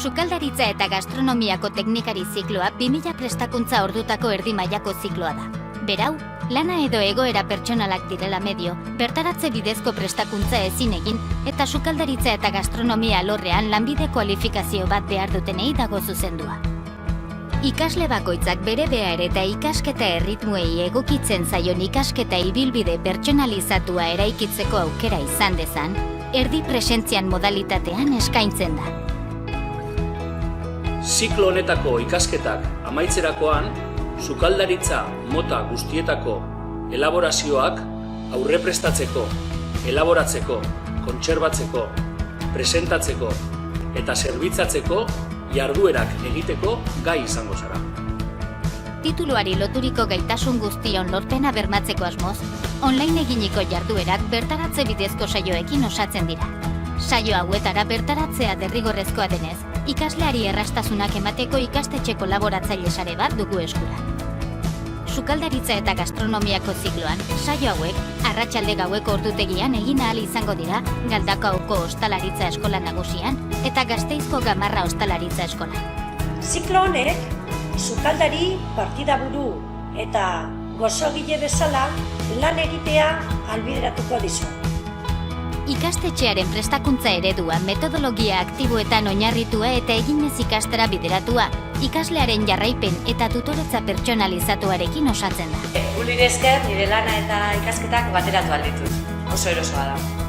Sukaldaritza eta gastronomiako teknikari zikloa 2000 prestakuntza ordutako erdi mailako zikloa da. Berau, lana edo egoera pertsonalak direla medio, bertaratze bidezko prestakuntza ezin egin eta sukaldaritza eta gastronomia alorrean lanbide kualifikazio bat behar dutenei dago zuzendua. Ikasle bakoitzak bere behar eta ikasketa erritmuei egokitzen zaion ikasketa ibilbide pertsonalizatua eraikitzeko aukera izan dezan, erdi presentzian modalitatean eskaintzen da. Ziklo honetako ikasketak amaitzerakoan, sukaldaritza mota guztietako elaborazioak aurreprestatzeko, elaboratzeko, kontserbatzeko, presentatzeko eta zerbitzatzeko jarduerak egiteko gai izango zara. Tituluari loturiko gaitasun guztion lorpena bermatzeko asmoz, online eginiko jarduerak bertaratze bidezko saioekin osatzen dira. Saio hauetara bertaratzea derrigorrezkoa denez, ikasleari errastasunak emateko ikastetxeko laboratzaile sare bat dugu eskura. Sukaldaritza eta gastronomiako zikloan, saio hauek, arratsalde gaueko ordutegian egin ahal izango dira Galdakaoko Ostalaritza Eskola Nagusian eta Gasteizko Gamarra Ostalaritza Eskolan. Ziklo honek, sukaldari, partidaburu eta gozogile bezala lan egitea ahalbideratuko dizu. Ikastetxearen prestakuntza eredua metodologia aktiboetan oinarritua eta eginez ikastera bideratua, ikaslearen jarraipen eta tutoretza pertsonalizatuarekin osatzen da. Gulire esker nire lana eta ikasketak bateratu alditut. Oso erosoa da.